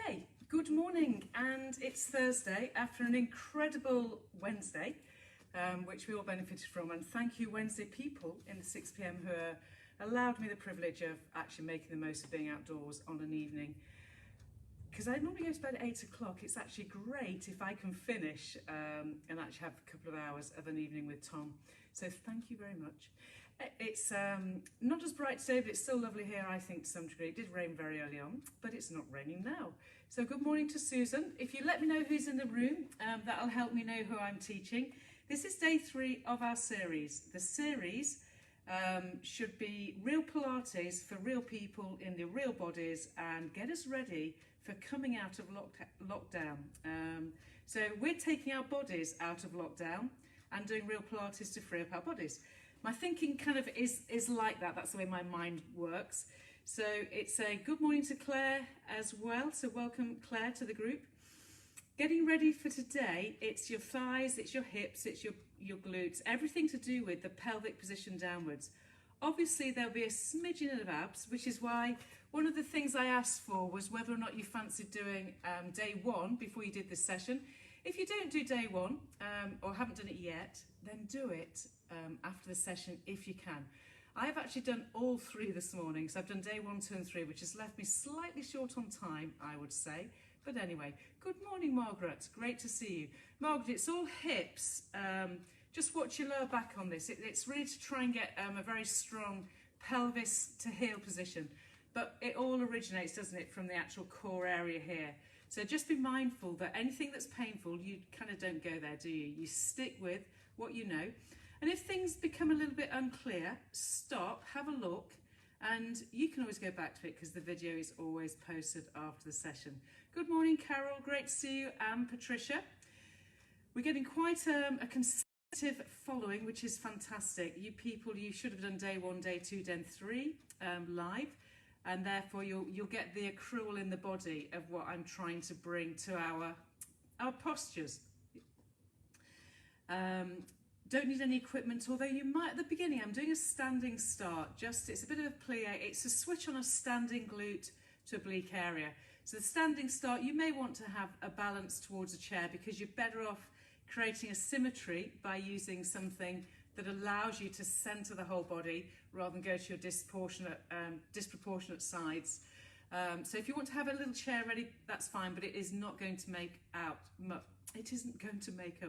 Okay, good morning, and it's Thursday after an incredible Wednesday, which we all benefited from, and thank you Wednesday people in the 6 p.m. who allowed me the privilege of actually making the most of being outdoors on an evening. Because I normally go to bed at 8 o'clock, it's actually great if I can finish and actually have a couple of hours of an evening with Tom. So thank you very much. It's not as bright today, but it's still lovely here, I think, to some degree. It did rain very early on, but it's not raining now. So good morning to Susan. If you let me know who's in the room, that'll help me know who I'm teaching. This is day 3 of our series. The series should be real Pilates for real people in their real bodies and get us ready for coming out of lockdown. So we're taking our bodies out of lockdown and doing real Pilates to free up our bodies. My thinking kind of is like that. That's the way my mind works. So it's a good morning to Claire as well. So welcome Claire to the group. Getting ready for today, it's your thighs, it's your hips, it's your glutes, everything to do with the pelvic position downwards. Obviously there'll be a smidgen of abs, which is why one of the things I asked for was whether or not you fancied doing day 1 before you did this session. If you don't do day 1 or haven't done it yet, then do it after the session if you can. I've actually done all 3 this morning, so I've done day 1, 2 and 3, which has left me slightly short on time, I would say. But anyway, good morning Margaret, great to see you. Margaret, it's all hips. Just watch your lower back on this. It's really to try and get a very strong pelvis to heel position. But it all originates, doesn't it, from the actual core area here. So just be mindful that anything that's painful, you kind of don't go there, do you? You stick with what you know. And if things become a little bit unclear, stop, have a look, and you can always go back to it because the video is always posted after the session. Good morning, Carol. Great to see you. And Patricia. We're getting quite a consecutive following, which is fantastic. You people, you should have done day 1, day 2, day 3 live. And therefore you'll get the accrual in the body of what I'm trying to bring to our postures. Don't need any equipment, although you might at the beginning. I'm doing a standing start, it's a bit of a plie. It's a switch on a standing glute to oblique area. So the standing start, you may want to have a balance towards a chair because you're better off creating a symmetry by using something that allows you to center the whole body rather than go to your disproportionate sides. So if you want to have a little chair ready, that's fine, but it is not going to make up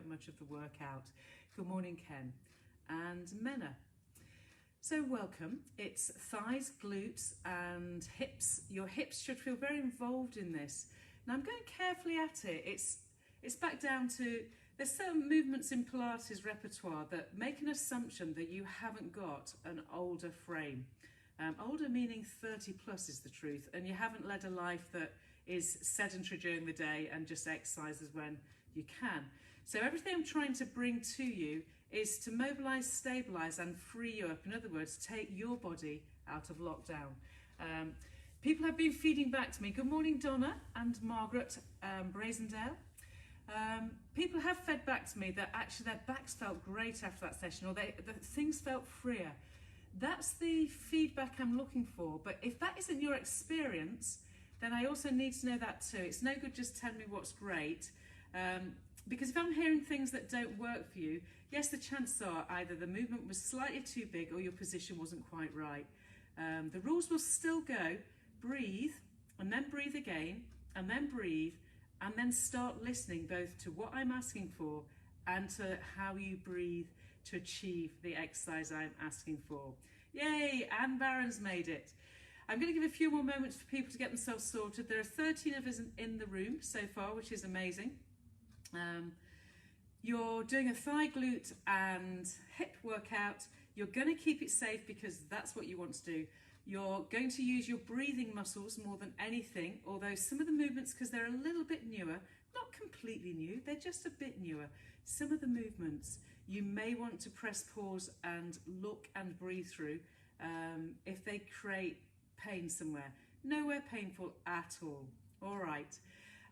much of the workout. Good morning, Ken and Mena. So welcome. It's thighs, glutes and hips. Your hips should feel very involved in this. Now I'm going carefully at it. It's back down to, there's some movements in Pilates repertoire that make an assumption that you haven't got an older frame. Older meaning 30 plus is the truth, and you haven't led a life that is sedentary during the day and just exercises when you can. So everything I'm trying to bring to you is to mobilize, stabilize and free you up. In other words, take your body out of lockdown. People have been feeding back to me. Good morning, Donna and Margaret Brazendale. People have fed back to me that actually their backs felt great after that session, or that things felt freer. That's the feedback I'm looking for. But if that isn't your experience, then I also need to know that too. It's no good just telling me what's great. Because if I'm hearing things that don't work for you, yes, the chances are either the movement was slightly too big or your position wasn't quite right. The rules will still go, breathe, and then breathe again, and then breathe, and then start listening both to what I'm asking for and to how you breathe to achieve the exercise I'm asking for. Yay, Anne Barron's made it. I'm going to give a few more moments for people to get themselves sorted. There are 13 of us in the room so far, which is amazing. You're doing a thigh, glute and hip workout. You're going to keep it safe because that's what you want to do. You're going to use your breathing muscles more than anything, although some of the movements, because they're a little bit newer, not completely new, they're just a bit newer. Some of the movements you may want to press pause and look and breathe through if they create pain somewhere. Nowhere painful at all. All right.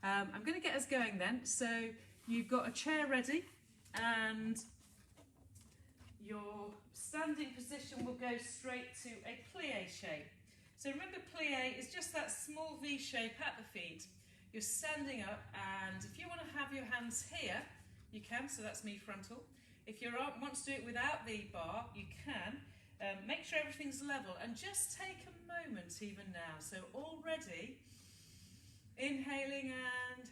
I'm going to get us going then. So you've got a chair ready and your standing position will go straight to a plie shape. So remember, plie is just that small V shape at the feet. You're standing up, and if you want to have your hands here, you can, so that's me frontal. If you want to do it without the bar, you can. Make sure everything's level, and just take a moment even now. So already, inhaling and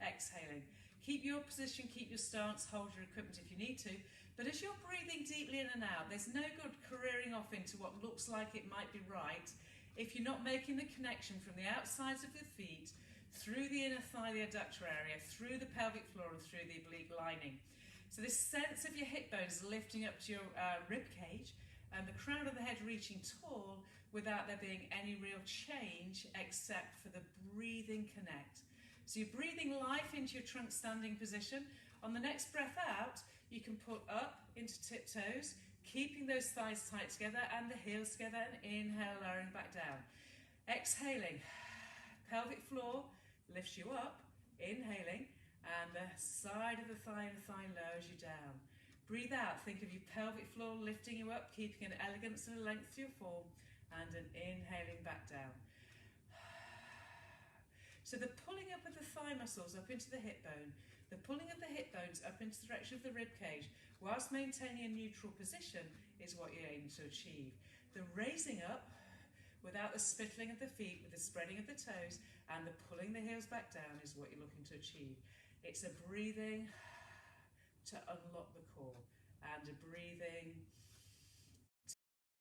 exhaling. Keep your position, keep your stance, hold your equipment if you need to. But as you're breathing deeply in and out, there's no good careering off into what looks like it might be right if you're not making the connection from the outsides of the feet, through the inner thigh, the adductor area, through the pelvic floor and through the oblique lining. So this sense of your hip bones lifting up to your rib cage and the crown of the head reaching tall without there being any real change except for the breathing connect. So you're breathing life into your trunk standing position. On the next breath out, you can put up into tiptoes, keeping those thighs tight together and the heels together, and inhale, lowering back down. Exhaling, pelvic floor lifts you up, inhaling, and the side of the thigh lowers you down. Breathe out, think of your pelvic floor lifting you up, keeping an elegance and a length to your form, and an inhaling back down. So the pulling up of the thigh muscles up into the hip bone, the pulling of the hip bones up into the direction of the rib cage, whilst maintaining a neutral position, is what you're aiming to achieve. The raising up, without the spittling of the feet, with the spreading of the toes, and the pulling the heels back down is what you're looking to achieve. It's a breathing to unlock the core, and a breathing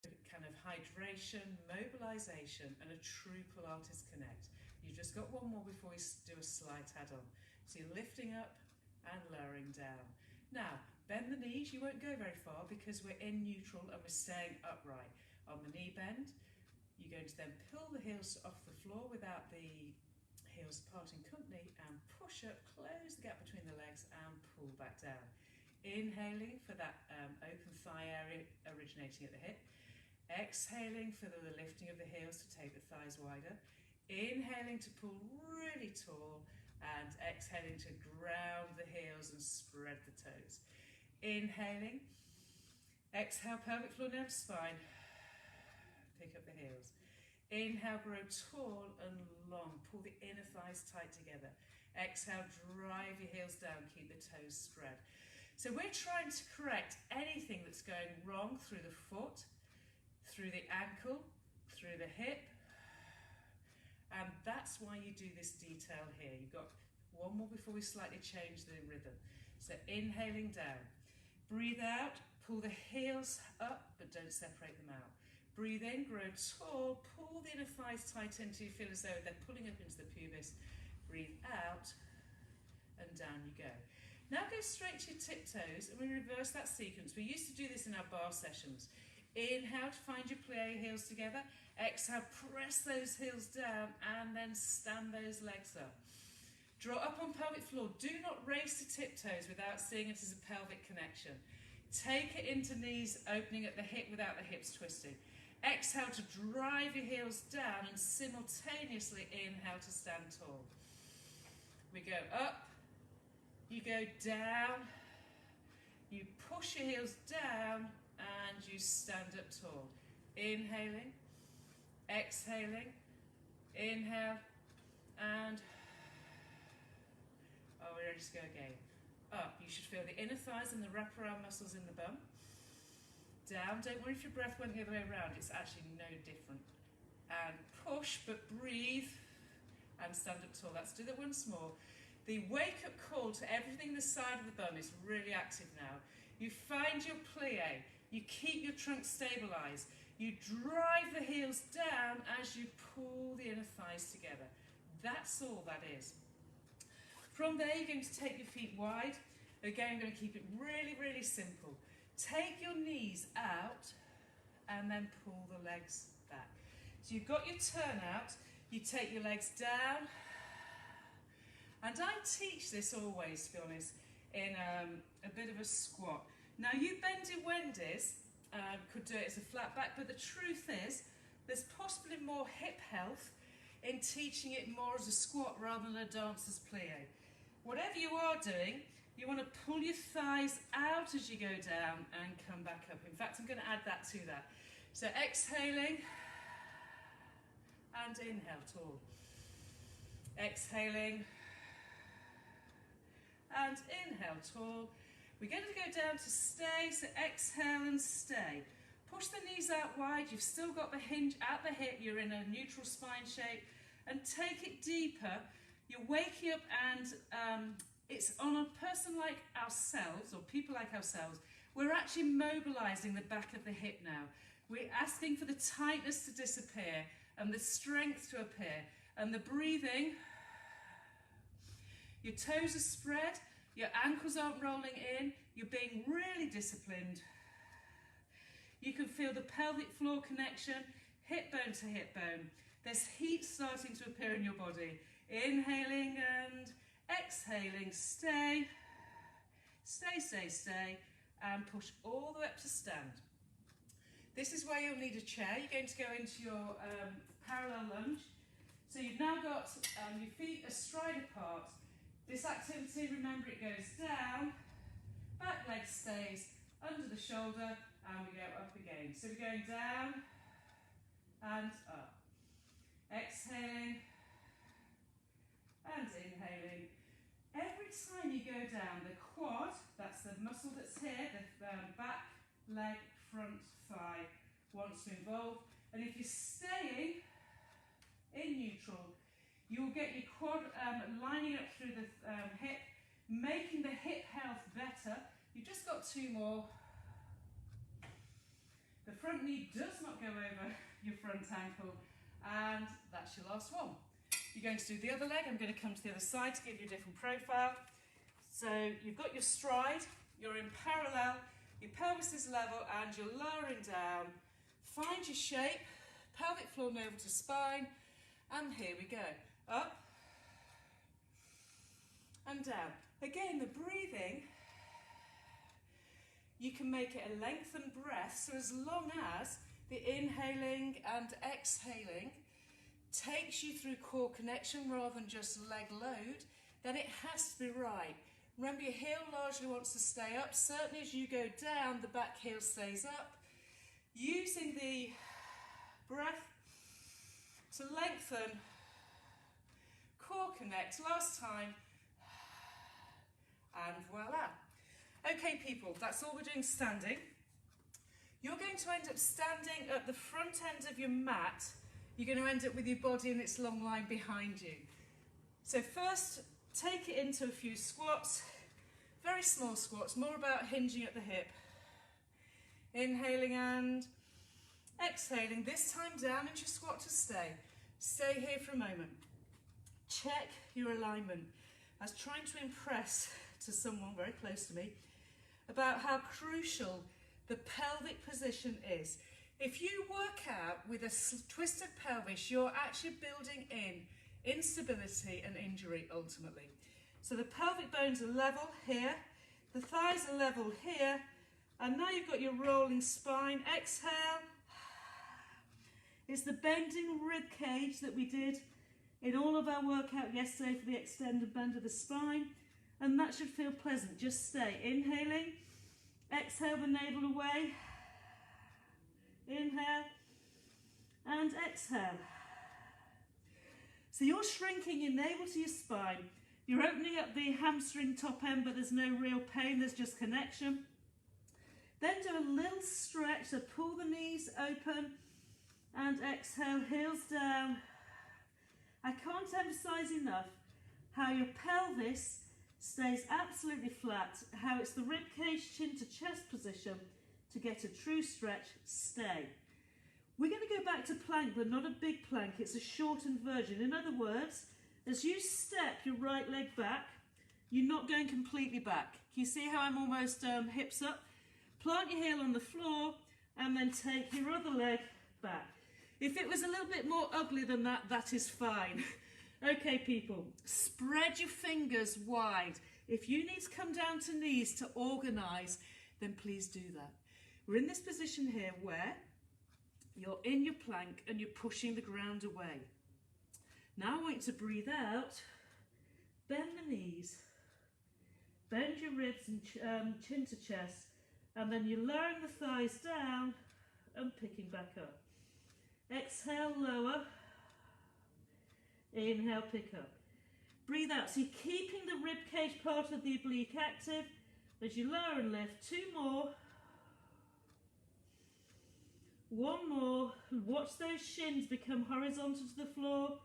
to kind of hydration, mobilization, and a true Pilates connect. You've just got one more before we do a slight add-on. So you're lifting up and lowering down. Now, bend the knees. You won't go very far because we're in neutral and we're staying upright. On the knee bend, you're going to then pull the heels off the floor without the heels parting company, and push up, close the gap between the legs, and pull back down. Inhaling for that open thigh area originating at the hip. Exhaling for the lifting of the heels to take the thighs wider. Inhaling to pull really tall, and exhaling to ground the heels and spread the toes. Inhaling, exhale, pelvic floor down to spine, pick up the heels. Inhale, grow tall and long, pull the inner thighs tight together. Exhale, drive your heels down, keep the toes spread. So we're trying to correct anything that's going wrong through the foot, through the ankle, through the hip, and that's why you do this detail here. You've got one more before we slightly change the rhythm. So inhaling down, breathe out, pull the heels up, but don't separate them out. Breathe in, grow tall, pull the inner thighs tight in until you feel as though they're pulling up into the pubis. Breathe out, and down you go. Now go straight to your tiptoes, and we reverse that sequence. We used to do this in our bar sessions. Inhale to find your plie heels together. Exhale, press those heels down, and then stand those legs up. Draw up on pelvic floor. Do not race to tiptoes without seeing it as a pelvic connection. Take it into knees, opening at the hip without the hips twisting. Exhale to drive your heels down, and simultaneously inhale to stand tall. We go up, you go down, you push your heels down, and you stand up tall. Inhaling, exhaling, inhale, and we're ready to go again. Up, you should feel the inner thighs and the wraparound muscles in the bum. Down, don't worry if your breath went the other way around, it's actually no different. And push, but breathe, and stand up tall. Let's do that once more. The wake-up call to everything this side of the bum is really active now. You find your plie, you keep your trunk stabilised, you drive the heels down as you pull the inner thighs together. That's all that is. From there, you're going to take your feet wide. Again, I'm going to keep it really, really simple. Take your knees out and then pull the legs back. So you've got your turnout, you take your legs down, and I teach this always, to be honest, in a bit of a squat. Now you bendy Wendy's could do it as a flat back, but the truth is there's possibly more hip health in teaching it more as a squat rather than a dancer's plie. Whatever you are doing, you want to pull your thighs out as you go down and come back up. In fact, I'm going to add that to that. So exhaling and inhale, tall. Exhaling. And inhale, tall. We're going to go down to stay, so exhale and stay. Push the knees out wide, you've still got the hinge at the hip, you're in a neutral spine shape, and take it deeper. You're waking up, and it's on a person like ourselves, or people like ourselves, we're actually mobilising the back of the hip now. We're asking for the tightness to disappear and the strength to appear, and the breathing. Your toes are spread, your ankles aren't rolling in, you're being really disciplined. You can feel the pelvic floor connection, hip bone to hip bone. There's heat starting to appear in your body. Inhaling and exhaling, stay, stay, stay, stay, and push all the way up to stand. This is where you'll need a chair. You're going to go into your parallel lunge. So you've now got your feet astride apart. This activity, remember, it goes down, back leg stays under the shoulder, and we go up again. So we're going down and up. Exhaling and inhaling. Every time you go down, the quad, that's the muscle that's here, the back, leg, front, thigh, wants to involve. And if you're staying in neutral, you'll get your quad lining up through the hip, making the hip health better. You've just got two more. The front knee does not go over your front ankle, and that's your last one. You're going to do the other leg. I'm going to come to the other side to give you a different profile. So you've got your stride, you're in parallel, your pelvis is level, and you're lowering down. Find your shape, pelvic floor navel to spine, and here we go. Up and down. Again, the breathing, you can make it a lengthened breath, so as long as the inhaling and exhaling takes you through core connection rather than just leg load, then it has to be right. Remember, your heel largely wants to stay up. Certainly as you go down, the back heel stays up. Using the breath to lengthen, core connect. Last time, and voila. Okay people, that's all we're doing standing. You're going to end up standing at the front end of your mat. You're going to end up with your body in its long line behind you. So first, take it into a few squats, very small squats, more about hinging at the hip. Inhaling and exhaling, this time down into your squat to stay. Stay here for a moment. Check your alignment. I was trying to impress to someone very close to me about how crucial the pelvic position is. If you work out with a twisted pelvis, you're actually building in instability and injury ultimately. So the pelvic bones are level here, the thighs are level here, and now you've got your rolling spine. Exhale. It's the bending rib cage that we did in all of our workout yesterday for the extend and bend of the spine, and that should feel pleasant. Just stay. Inhaling, exhale the navel away, inhale and exhale. So you're shrinking your navel to your spine. You're opening up the hamstring top end, but there's no real pain, there's just connection. Then do a little stretch, so pull the knees open and exhale, heels down. I can't emphasize enough how your pelvis stays absolutely flat, how it's the rib cage, chin to chest position to get a true stretch. Stay. We're going to go back to plank, but not a big plank, it's a shortened version. In other words, as you step your right leg back, you're not going completely back. Can you see how I'm almost hips up? Plant your heel on the floor and then take your other leg back. If it was a little bit more ugly than that, that is fine. Okay people, spread your fingers wide. If you need to come down to knees to organise, then please do that. We're in this position here where you're in your plank and you're pushing the ground away. Now I want you to breathe out, bend the knees, bend your ribs and chin to chest, and then you're lowering the thighs down and picking back up. Exhale, lower. Inhale, pick up. Breathe out. So you're keeping the rib cage part of the oblique active. As you lower and lift, 2 more. 1 more. Watch those shins become horizontal to the floor.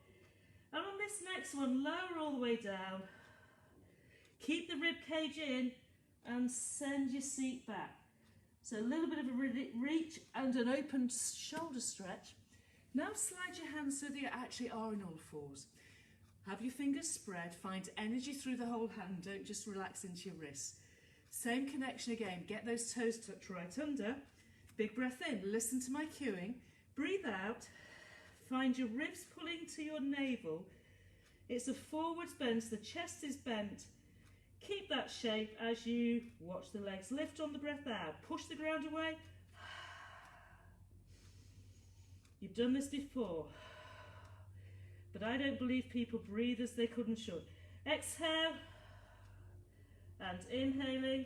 And on this next one, lower all the way down. Keep the rib cage in and send your seat back. So a little bit of a reach and an open shoulder stretch. Now slide your hands so that you actually are in all fours. Have your fingers spread, find energy through the whole hand, don't just relax into your wrists. Same connection again, get those toes tucked right under. Big breath in, listen to my cueing. Breathe out, find your ribs pulling to your navel. It's a forwards bend, so the chest is bent. Keep that shape as you watch the legs lift on the breath out. Push the ground away. You've done this before, but I don't believe people breathe as they could and should. Exhale and inhaling.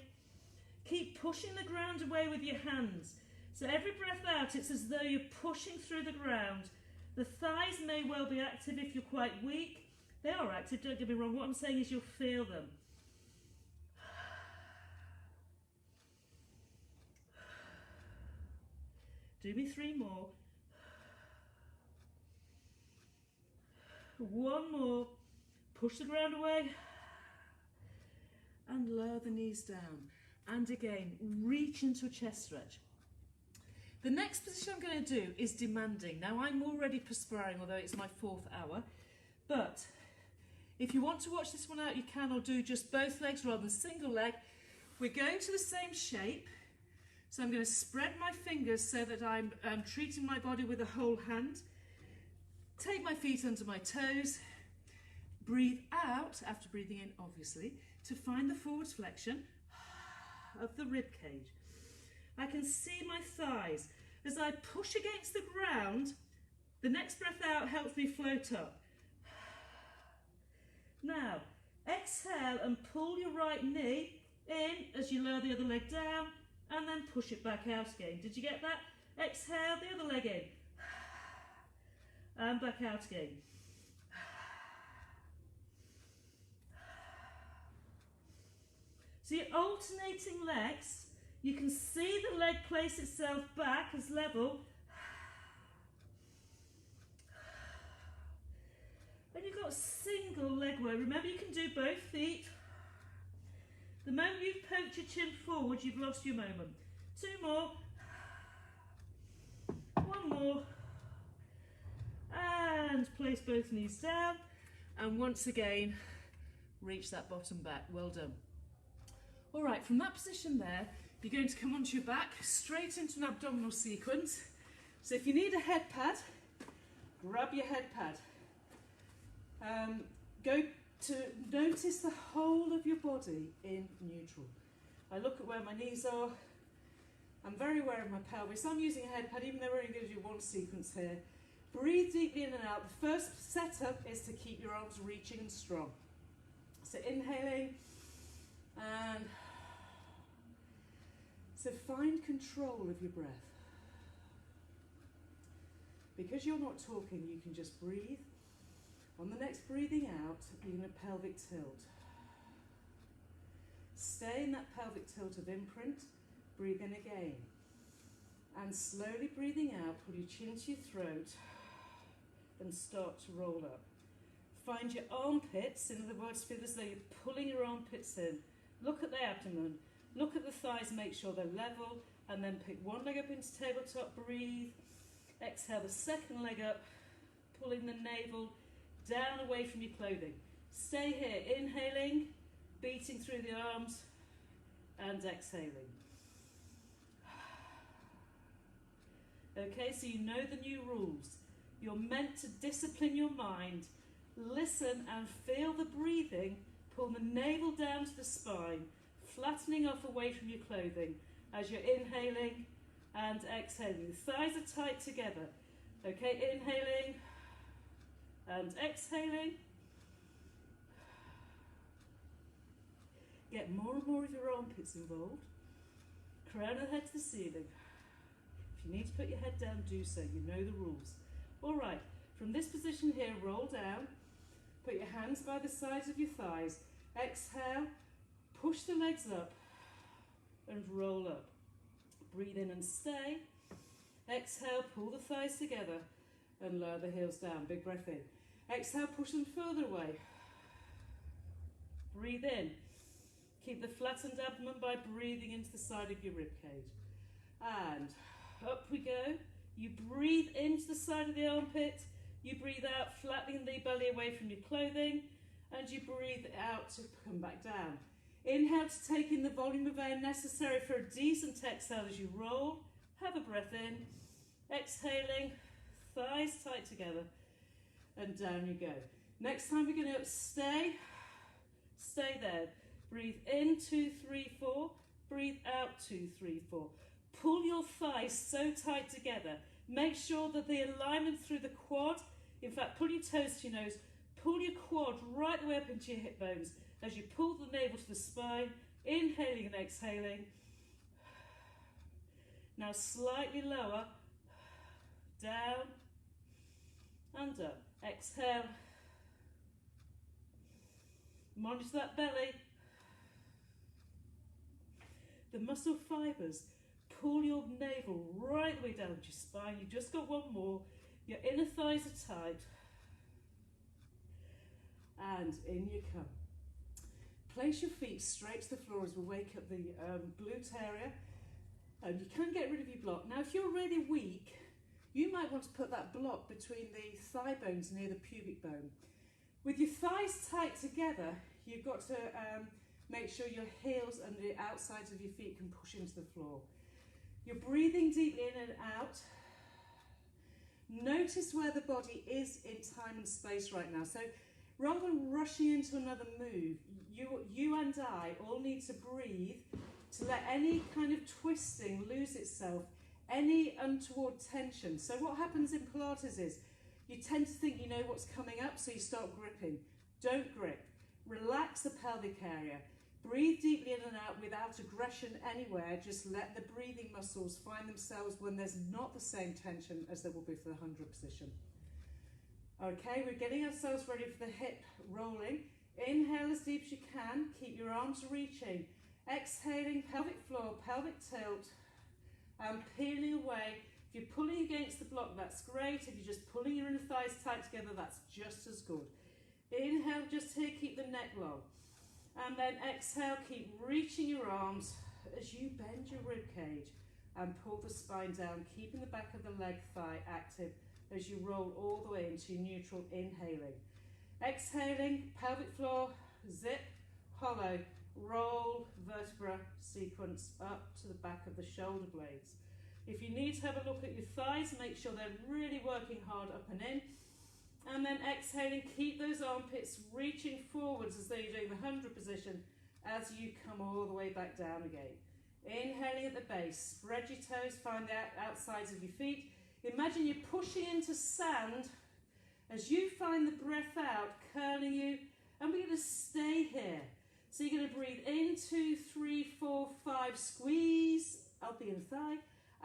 Keep pushing the ground away with your hands. So every breath out, it's as though you're pushing through the ground. The thighs may well be active if you're quite weak. They are active, don't get me wrong. What I'm saying is you'll feel them. Do me 3 more. 1 more. Push the ground away. And lower the knees down. And again, reach into a chest stretch. The next position I'm going to do is demanding. Now I'm already perspiring, although it's my 4th hour. But if you want to watch this one out, you can, or do just both legs rather than single leg. We're going to the same shape. So I'm going to spread my fingers so that I'm treating my body with a whole hand. Take my feet under my toes. Breathe out, after breathing in obviously, to find the forwards flexion of the rib cage. I can see my thighs. As I push against the ground, the next breath out helps me float up. Now, exhale and pull your right knee in as you lower the other leg down, and then push it back out again. Did you get that? Exhale, the other leg in. And back out again. So you're alternating legs. You can see the leg place itself back as level. And you've got single leg work. Remember, you can do both feet. The moment you've poked your chin forward, you've lost your moment. 2 more. 1 more. And place both knees down. And once again, reach that bottom back. Well done. All right, from that position there, you're going to come onto your back, straight into an abdominal sequence. So if you need a head pad, grab your head pad. Go to notice the whole of your body in neutral. I look at where my knees are. I'm very aware of my pelvis. I'm using a head pad, even though we're only going to do 1 sequence here. Breathe deeply in and out. The first setup is to keep your arms reaching and strong. So inhaling and so find control of your breath. Because you're not talking, you can just breathe. On the next breathing out, you're going to pelvic tilt. Stay in that pelvic tilt of imprint. Breathe in again. And slowly breathing out, pull your chin to your throat and start to roll up. Find your armpits, in other words, feel as though you're pulling your armpits in. Look at the abdomen, look at the thighs, make sure they're level, and then pick one leg up into tabletop, breathe. Exhale the second leg up, pulling the navel down away from your clothing. Stay here, inhaling, beating through the arms, and exhaling. Okay, so you know the new rules. You're meant to discipline your mind, listen and feel the breathing, pull the navel down to the spine, flattening off away from your clothing as you're inhaling and exhaling. The thighs are tight together. Okay, inhaling and exhaling. Get more and more of your armpits involved. Crown of the head to the ceiling. If you need to put your head down, do so. You know the rules. All right, from this position here, roll down. Put your hands by the sides of your thighs. Exhale, push the legs up and roll up. Breathe in and stay. Exhale, pull the thighs together and lower the heels down. Big breath in. Exhale, push them further away. Breathe in. Keep the flattened abdomen by breathing into the side of your rib cage. And up we go. You breathe into the side of the armpit. You breathe out, flattening the belly away from your clothing. And you breathe out to come back down. Inhale to take in the volume of air necessary for a decent exhale as you roll. Have a breath in. Exhaling, thighs tight together. And down you go. Next time we're going to stay there. Breathe in, 2, 3, 4. Breathe out, 2, 3, 4. Pull your thighs so tight together. Make sure that the alignment through the quad, in fact, pull your toes to your nose, pull your quad right the way up into your hip bones as you pull the navel to the spine, inhaling and exhaling. Now slightly lower, down and up. Exhale. Monitor that belly. The muscle fibres pull your navel right the way down to your spine. You've just got one more. Your inner thighs are tight. And in you come. Place your feet straight to the floor as we wake up the glute area. And you can get rid of your block. Now, if you're really weak, you might want to put that block between the thigh bones near the pubic bone. With your thighs tight together, you've got to make sure your heels and the outsides of your feet can push into the floor. You're breathing deep in and out. Notice where the body is in time and space right now. So rather than rushing into another move, you and I all need to breathe to let any kind of twisting lose itself, any untoward tension. So what happens in Pilates is you tend to think you know what's coming up, so you start gripping. Don't grip. Relax the pelvic area. Breathe deeply in and out without aggression anywhere. Just let the breathing muscles find themselves when there's not the same tension as there will be for the 100 position. Okay, we're getting ourselves ready for the hip rolling. Inhale as deep as you can. Keep your arms reaching. Exhaling, pelvic floor, pelvic tilt. And peeling away. If you're pulling against the block, that's great. If you're just pulling your inner thighs tight together, that's just as good. Inhale, just here, keep the neck long. And then exhale, keep reaching your arms as you bend your rib cage and pull the spine down, keeping the back of the leg thigh active as you roll all the way into your neutral, inhaling. Exhaling, pelvic floor, zip, hollow, roll, vertebra sequence up to the back of the shoulder blades. If you need to have a look at your thighs, make sure they're really working hard up and in. And then exhaling, keep those armpits reaching forwards as though you're doing the 100 position as you come all the way back down again. Inhaling at the base, spread your toes, find the outsides of your feet. Imagine you're pushing into sand as you find the breath out, curling you, and we're going to stay here. So you're going to breathe in, 2, 3, 4, 5, squeeze up the inner thigh,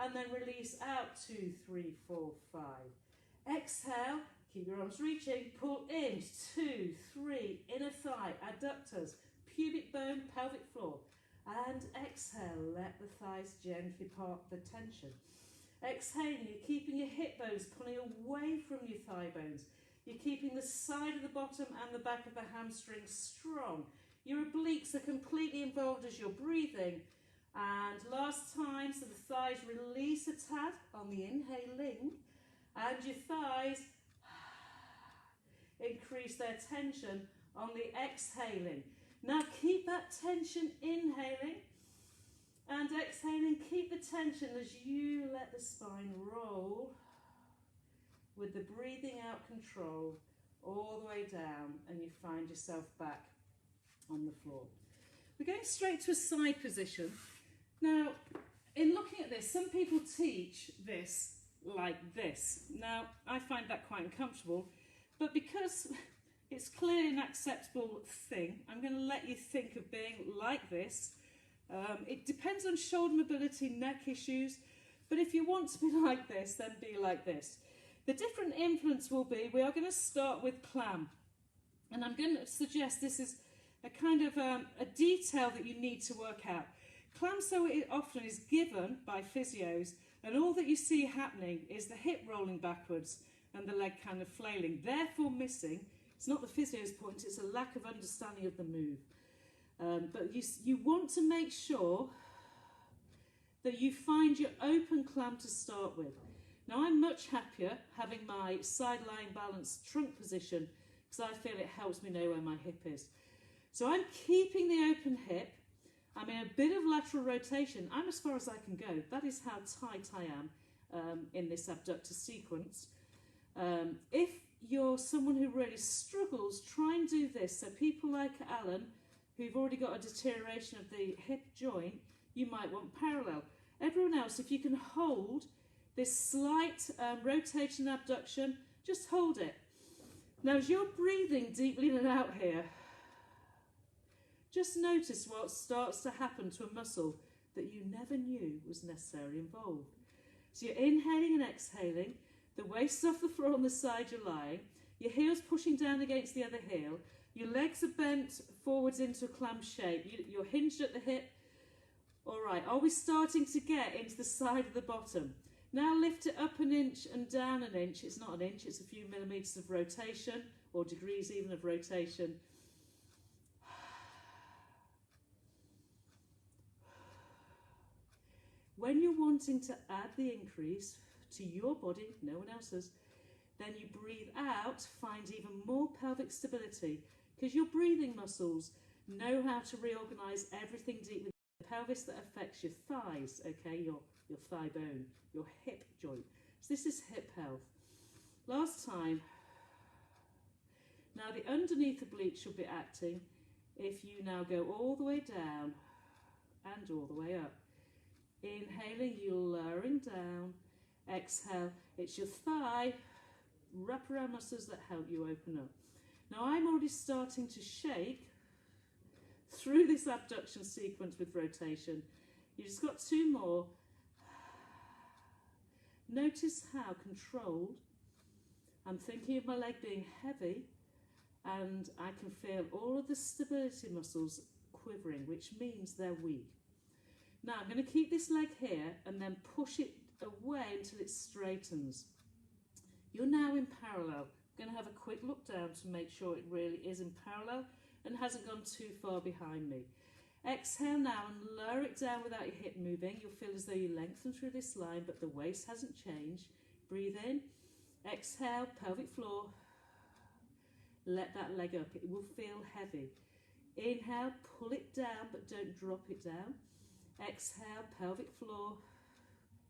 and then release out, 2, 3, 4, 5. Exhale. Keep your arms reaching, pull in, 2, 3, inner thigh, adductors, pubic bone, pelvic floor. And exhale, let the thighs gently part the tension. Exhaling, you're keeping your hip bones pulling away from your thigh bones. You're keeping the side of the bottom and the back of the hamstrings strong. Your obliques are completely involved as you're breathing. And last time, so the thighs release a tad on the inhaling, and your thighs increase their tension on the exhaling. Now keep that tension inhaling and exhaling. Keep the tension as you let the spine roll with the breathing out control all the way down, and you find yourself back on the floor. We're going straight to a side position. Now, in looking at this, some people teach this like this. Now, I find that quite uncomfortable. But because it's clearly an acceptable thing, I'm going to let you think of being like this. It depends on shoulder mobility, neck issues, but if you want to be like this, then be like this. The different influence will be, we are going to start with clam. And I'm going to suggest this is a kind of a detail that you need to work out. Clam so often is given by physios, and all that you see happening is the hip rolling backwards and the leg kind of flailing, therefore missing. It's not the physio's point, it's a lack of understanding of the move. But you want to make sure that you find your open clam to start with. Now I'm much happier having my side lying balanced trunk position because I feel it helps me know where my hip is. So I'm keeping the open hip. I'm in a bit of lateral rotation. I'm as far as I can go. That is how tight I am in this abductor sequence. If you're someone who really struggles, try and do this. So people like Alan, who've already got a deterioration of the hip joint, you might want parallel. Everyone else, if you can hold this slight rotation and abduction, just hold it. Now as you're breathing deeply in and out here, just notice what starts to happen to a muscle that you never knew was necessarily involved. So you're inhaling and exhaling, the waist's off the floor on the side you're lying, your heel's pushing down against the other heel, your legs are bent forwards into a clam shape, you're hinged at the hip. All right, are we starting to get into the side of the bottom? Now lift it up an inch and down an inch. It's not an inch, it's a few millimetres of rotation, or degrees even of rotation. When you're wanting to add the increase to your body, no one else's, then you breathe out, find even more pelvic stability, because your breathing muscles know how to reorganise everything deep within the pelvis that affects your thighs, okay, your thigh bone, your hip joint. So this is hip health. Last time, now the underneath oblique should be acting if you now go all the way down and all the way up. Inhaling, you're lowering down. Exhale, it's your thigh, wrap around muscles that help you open up. Now I'm already starting to shake through this abduction sequence with rotation. You just got two more. Notice how controlled. I'm thinking of my leg being heavy, and I can feel all of the stability muscles quivering, which means they're weak. Now I'm going to keep this leg here and then push it away until it straightens. You're now in parallel. I'm going to have a quick look down to make sure it really is in parallel and hasn't gone too far behind me. Exhale now and lower it down without your hip moving. You'll feel as though you lengthen through this line, but the waist hasn't changed. Breathe in. Exhale, pelvic floor. Let that leg up. It will feel heavy. Inhale, pull it down, but don't drop it down. Exhale, pelvic floor.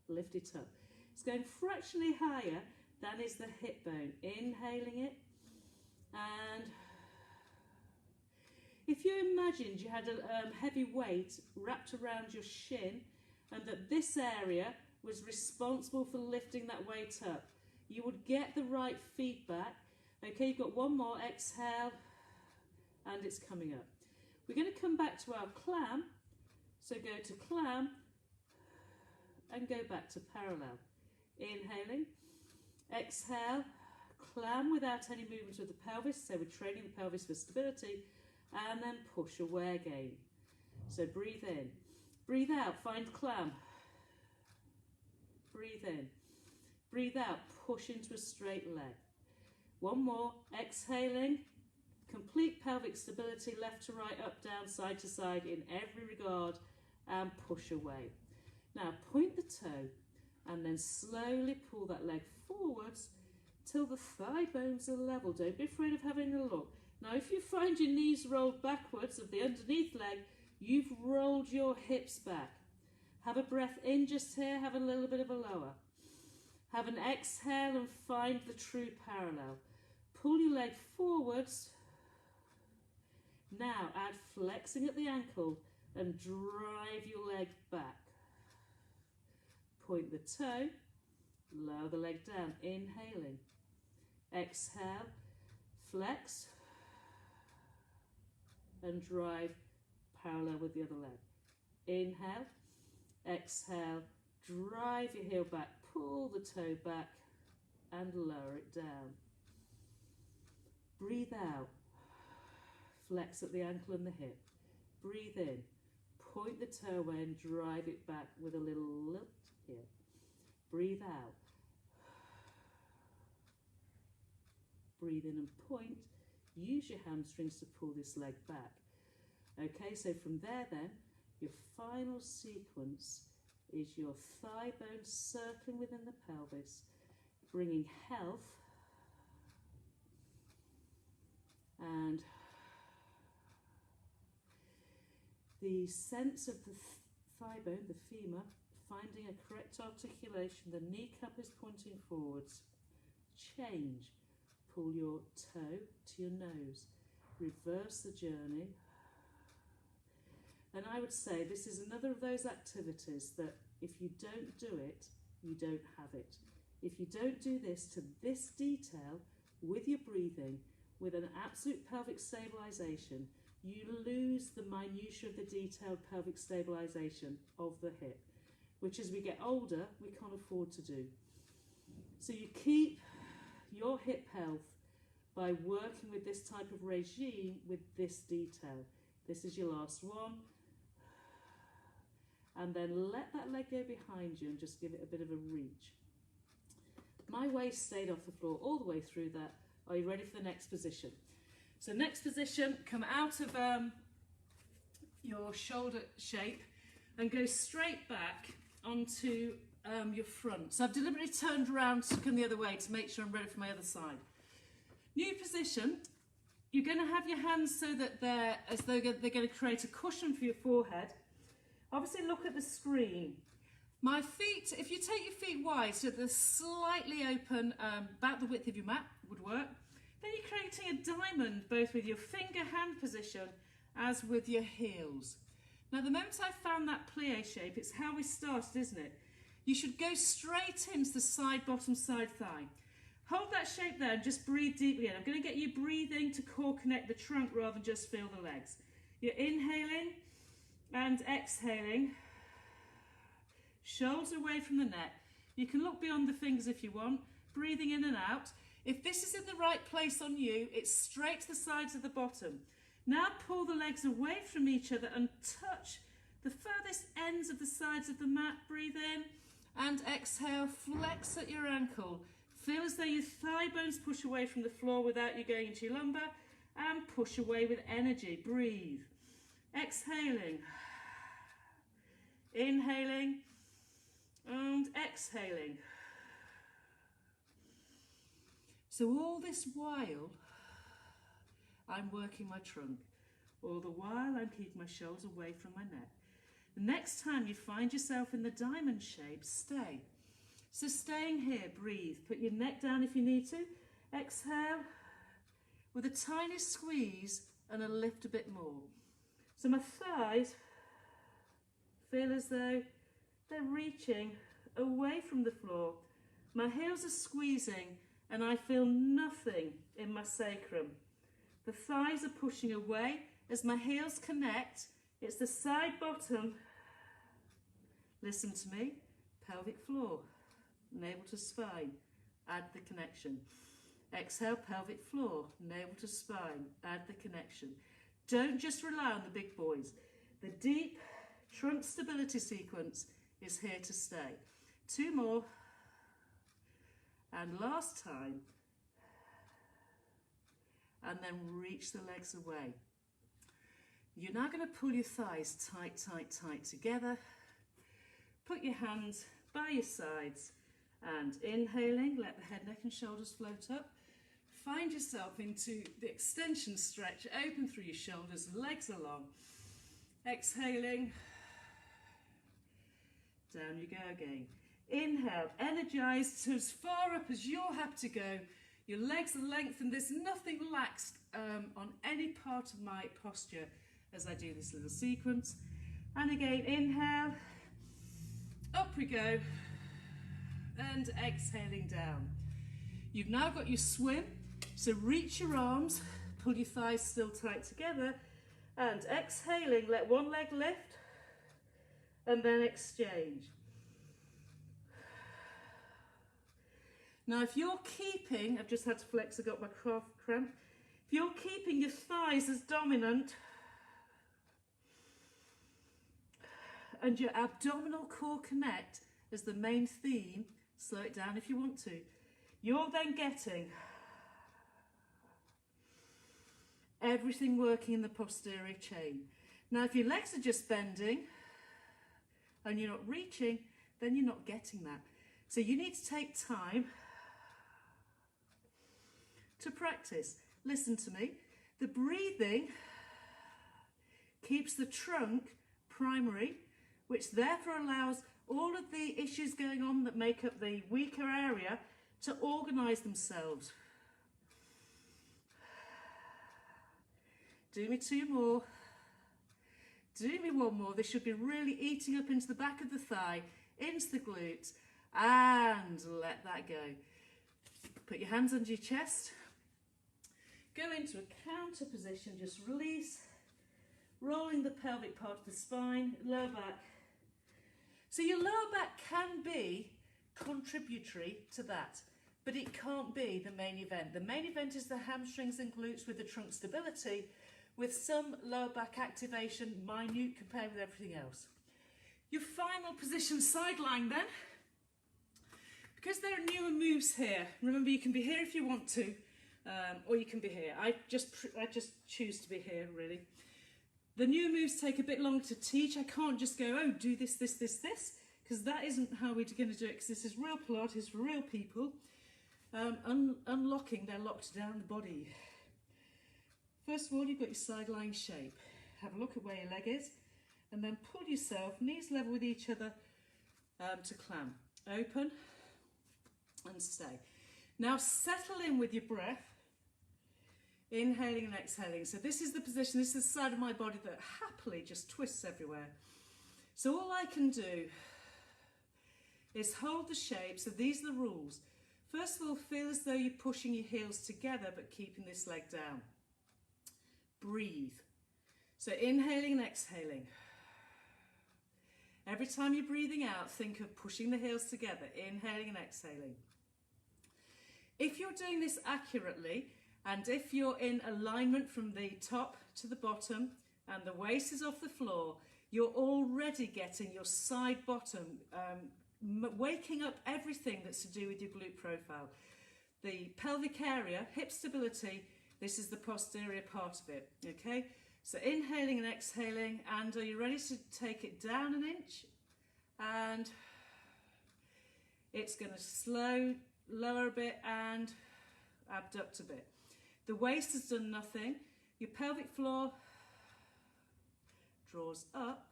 Lift it up. It's going fractionally higher than is the hip bone. Inhaling it. And if you imagined you had a heavy weight wrapped around your shin and that this area was responsible for lifting that weight up, you would get the right feedback. Okay, you've got one more. Exhale, and it's coming up. We're going to come back to our clam. So go to clam and go back to parallel. Inhaling, exhale, clam without any movement of the pelvis. So we're training the pelvis for stability, and then push away again. So breathe in, breathe out, find clam. Breathe in, breathe out, push into a straight leg. One more, exhaling, complete pelvic stability, left to right, up, down, side to side in every regard, and push away. Now point the toe and then slowly pull that leg forwards till the thigh bones are level. Don't be afraid of having a look. Now if you find your knees rolled backwards of the underneath leg, you've rolled your hips back. Have a breath in just here, have a little bit of a lower. Have an exhale and find the true parallel. Pull your leg forwards. Now add flexing at the ankle and drive your leg back. Point the toe, lower the leg down, inhaling. Exhale, flex and drive parallel with the other leg. Inhale, exhale, drive your heel back, pull the toe back and lower it down. Breathe out. flex at the ankle and the hip. Breathe in, point the toe away and drive it back with a little lift here. Breathe out. Breathe in and point. Use your hamstrings to pull this leg back. Okay, so from there then, your final sequence is your thigh bone circling within the pelvis, bringing health and the sense of the thigh bone, the femur, finding a correct articulation. The kneecap is pointing forwards. Change. Pull your toe to your nose. Reverse the journey. And I would say this is another of those activities that if you don't do it, you don't have it. If you don't do this to this detail with your breathing, with an absolute pelvic stabilisation, you lose the minutiae of the detailed pelvic stabilisation of the hip, which as we get older, we can't afford to do. So you keep your hip health by working with this type of regime with this detail. This is your last one. And then let that leg go behind you and just give it a bit of a reach. My waist stayed off the floor all the way through that. Are you ready for the next position? So next position, come out of your shoulder shape and go straight back onto your front. So I've deliberately turned around to come the other way to make sure I'm ready for my other side. New position. You're going to have your hands so that they're as though they're going to create a cushion for your forehead. Obviously look at the screen. My feet, if you take your feet wide so they're slightly open, about the width of your mat would work. Then you're creating a diamond both with your finger-hand position as with your heels. Now the moment I found that plie shape, it's how we started, isn't it? You should go straight into the side, bottom, side thigh. Hold that shape there and just breathe deeply in. I'm going to get you breathing to core connect the trunk rather than just feel the legs. You're inhaling and exhaling. Shoulders away from the neck. You can look beyond the fingers if you want. Breathing in and out. If this is in the right place on you, it's straight to the sides of the bottom. Now pull the legs away from each other and touch the furthest ends of the sides of the mat. Breathe in and exhale. Flex at your ankle. Feel as though your thigh bones push away from the floor without you going into your lumbar, and push away with energy. Breathe. Exhaling. Inhaling and exhaling. So all this while, I'm working my trunk. All the while, I'm keeping my shoulders away from my neck. The next time you find yourself in the diamond shape, stay. So staying here, breathe. Put your neck down if you need to. Exhale with a tiny squeeze and a lift a bit more. So my thighs feel as though they're reaching away from the floor. My heels are squeezing and I feel nothing in my sacrum. The thighs are pushing away as my heels connect. It's the side bottom. Listen to me. Pelvic floor. Navel to spine. Add the connection. Exhale, pelvic floor. Navel to spine. Add the connection. Don't just rely on the big boys. The deep trunk stability sequence is here to stay. 2 more. And last time. And then reach the legs away. You're now going to pull your thighs tight, tight, tight together. Put your hands by your sides and inhaling, let the head, neck and shoulders float up. Find yourself into the extension stretch, open through your shoulders, legs along. Exhaling, down you go again. Inhale, energize to as far up as you're happy to go. Your legs are lengthened, there's nothing laxed on any part of my posture as I do this little sequence. And again, inhale, up we go, and exhaling down. You've now got your swim, so reach your arms, pull your thighs still tight together, and exhaling, let one leg lift, and then exchange. Now if you're keeping, I've just had to flex, I got my calf cramp. If you're keeping your thighs as dominant and your abdominal core connect as the main theme, slow it down if you want to. You're then getting everything working in the posterior chain. Now, if your legs are just bending and you're not reaching, then you're not getting that. So you need to take time to practice. Listen to me. The breathing keeps the trunk primary, which therefore allows all of the issues going on that make up the weaker area to organise themselves. Do me 2 more. Do me 1 more. This should be really eating up into the back of the thigh, into the glutes, and let that go. Put your hands under your chest. Go into a counter position, just release, rolling the pelvic part of the spine, lower back. So your lower back can be contributory to that, but it can't be the main event. The main event is the hamstrings and glutes with the trunk stability, with some lower back activation, minute compared with everything else. Your final position, side lying then. Because there are newer moves here, remember you can be here if you want to, or you can be here. I just choose to be here, really. The new moves take a bit longer to teach. I can't just go, oh, do this, this, this, this, because that isn't how we're going to do it, because this is real Pilates for real people. Unlocking their locked down body. First of all, you've got your side lying shape. Have a look at where your leg is, and then pull yourself, knees level with each other, to clam. Open and stay. Now settle in with your breath. Inhaling and exhaling. So this is the position, this is the side of my body that happily just twists everywhere. So all I can do is hold the shape. So these are the rules. First of all, feel as though you're pushing your heels together but keeping this leg down. Breathe. So inhaling and exhaling. Every time you're breathing out, think of pushing the heels together, inhaling and exhaling. If you're doing this accurately, and if you're in alignment from the top to the bottom and the waist is off the floor, you're already getting your side bottom, waking up everything that's to do with your glute profile. The pelvic area, hip stability, this is the posterior part of it, okay? So inhaling and exhaling, and are you ready to take it down an inch? And it's going to lower a bit and abduct a bit. The waist has done nothing. Your pelvic floor draws up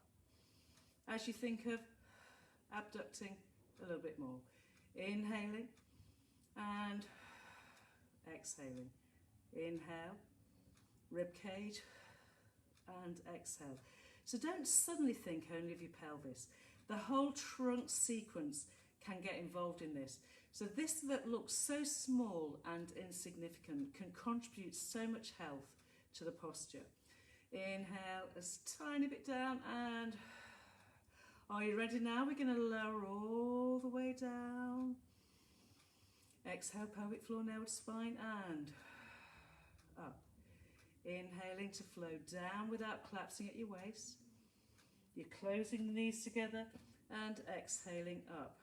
as you think of abducting a little bit more. Inhaling and exhaling. Inhale, rib cage, and exhale. So don't suddenly think only of your pelvis. The whole trunk sequence can get involved in this. So this that looks so small and insignificant can contribute so much health to the posture. Inhale a tiny bit down, and are you ready now? We're going to lower all the way down. Exhale, pelvic floor, nailed spine, and up. Inhaling to flow down without collapsing at your waist. You're closing the knees together and exhaling up.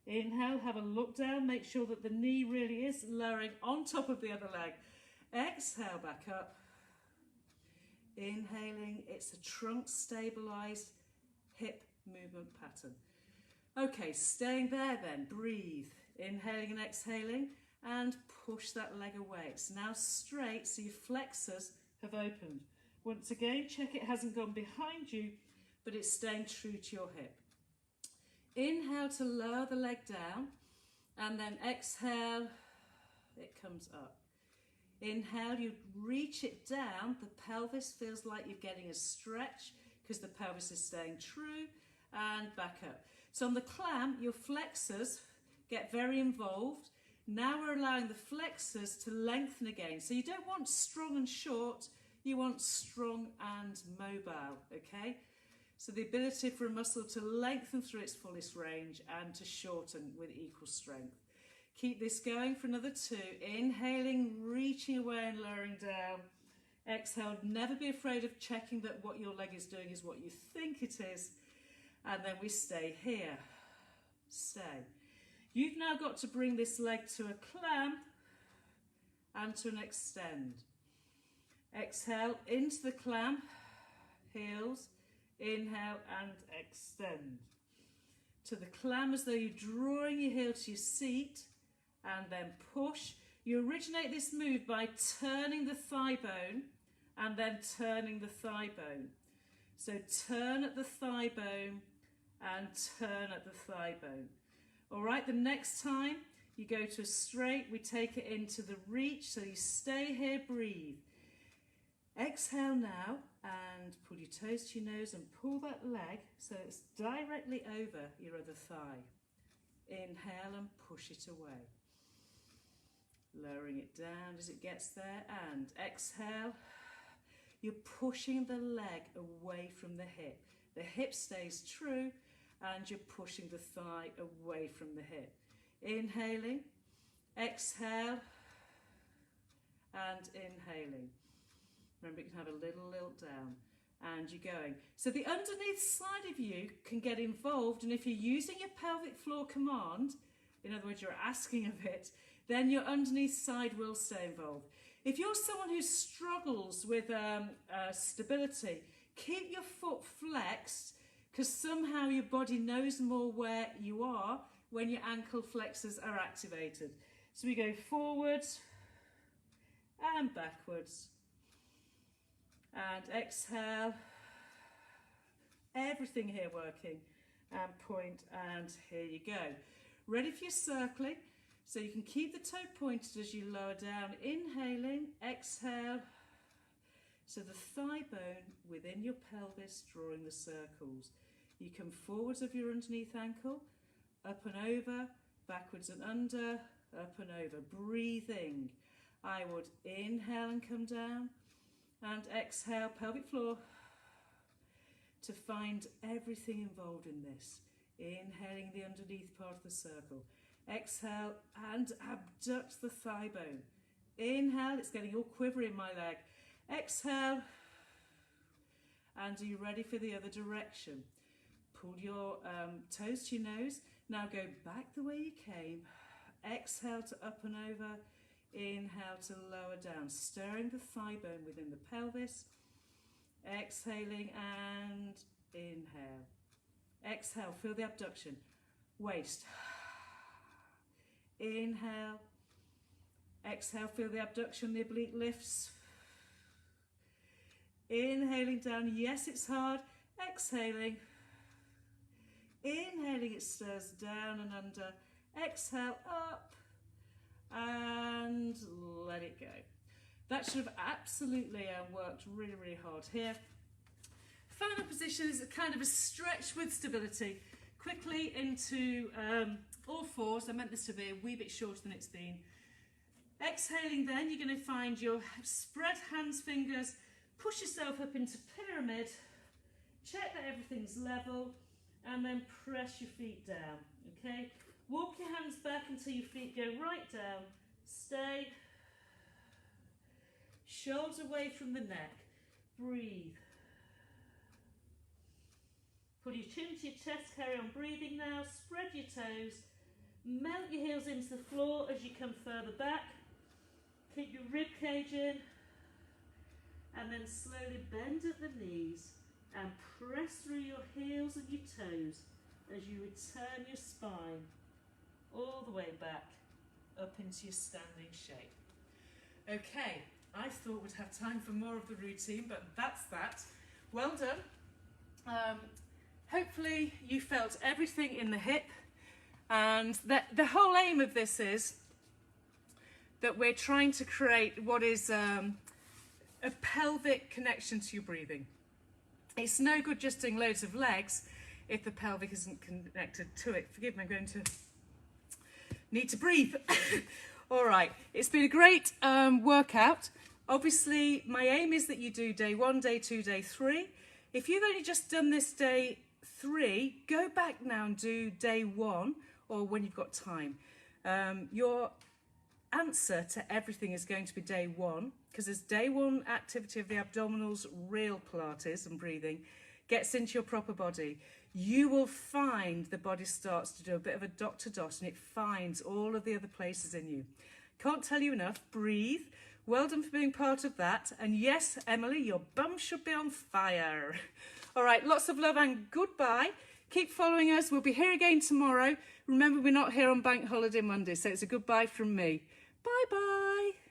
Inhale, have a look down, make sure that the knee really is lowering on top of the other leg. Exhale, back up. Inhaling, it's a trunk stabilized hip movement pattern. Okay, staying there then, breathe. Inhaling and exhaling, and push that leg away. It's now straight, so your flexors have opened. Once again, check it hasn't gone behind you, but it's staying true to your hip. Inhale to lower the leg down, and then exhale, it comes up. Inhale, you reach it down, the pelvis feels like you're getting a stretch because the pelvis is staying true, and back up. So on the clam, your flexors get very involved. Now we're allowing the flexors to lengthen again. So you don't want strong and short, you want strong and mobile, okay? So the ability for a muscle to lengthen through its fullest range and to shorten with equal strength. Keep this going for another 2. Inhaling, reaching away and lowering down. Exhale, never be afraid of checking that what your leg is doing is what you think it is. And then we stay here. Stay. You've now got to bring this leg to a clamp and to an extend. Exhale into the clamp, heels, inhale and extend. To the clamp as though you're drawing your heel to your seat, and then push. You originate this move by turning the thigh bone and then turning the thigh bone. So turn at the thigh bone and turn at the thigh bone. All right, the next time you go to a straight, we take it into the reach, so you stay here, breathe. Exhale now and pull your toes to your nose and pull that leg so it's directly over your other thigh. Inhale and push it away. Lowering it down as it gets there, and exhale. You're pushing the leg away from the hip. The hip stays true and you're pushing the thigh away from the hip. Inhaling, exhale and inhaling. Remember, you can have a little lilt down and you're going. So the underneath side of you can get involved, and if you're using your pelvic floor command, in other words, you're asking of it, then your underneath side will stay involved. If you're someone who struggles with stability, keep your foot flexed, because somehow your body knows more where you are when your ankle flexors are activated. So we go forwards and backwards. And exhale. Everything here working. And point, and here you go. Ready for your circling. So you can keep the toe pointed as you lower down. Inhaling, exhale. So the thigh bone within your pelvis drawing the circles. You come forwards of your underneath ankle, up and over, backwards and under, up and over. Breathing. I would inhale and come down, and exhale, pelvic floor, to find everything involved in this. Inhaling the underneath part of the circle. Exhale and abduct the thigh bone. Inhale, it's getting all quivery in my leg. Exhale, and are you ready for the other direction? Pull your toes to your nose. Now go back the way you came. Exhale to up and over. Inhale to lower down, stirring the thigh bone within the pelvis. Exhaling and inhale. Exhale, feel the abduction. Waist. Inhale. Exhale, feel the abduction, the oblique lifts. Inhaling down, yes, it's hard. Exhaling. Inhaling, it stirs down and under. Exhale, up. And let it go. That should have absolutely worked really, really hard here. Final position is a kind of a stretch with stability. Quickly into all fours. I meant this to be a wee bit shorter than it's been. Exhaling then, you're going to find your spread hands, fingers, push yourself up into pyramid, check that everything's level, and then press your feet down, okay? Walk your hands back until your feet go right down. Stay. Shoulders away from the neck. Breathe. Pull your chin to your chest, carry on breathing now. Spread your toes. Melt your heels into the floor as you come further back. Keep your rib cage in. And then slowly bend at the knees and press through your heels and your toes as you return your spine all the way back up into your standing shape. Okay, I thought we'd have time for more of the routine, but that's that. Well done. Hopefully you felt everything in the hip, and the whole aim of this is that we're trying to create what is a pelvic connection to your breathing. It's no good just doing loads of legs if the pelvic isn't connected to it. Forgive me, I'm going to need to breathe. All right, it's been a great workout. Obviously, my aim is that you do day 1, day 2, day 3. If you've only just done this day 3, go back now and do day 1, or when you've got time. Your answer to everything is going to be day one, because as day one activity of the abdominals, real Pilates and breathing, gets into your proper body, you will find the body starts to do a bit of a dot to dot and it finds all of the other places in you. Can't tell you enough. Breathe. Well done for being part of that. And yes, Emily, your bum should be on fire. All right, lots of love and goodbye. Keep following us. We'll be here again tomorrow. Remember, we're not here on Bank Holiday Monday, so it's a goodbye from me. Bye-bye.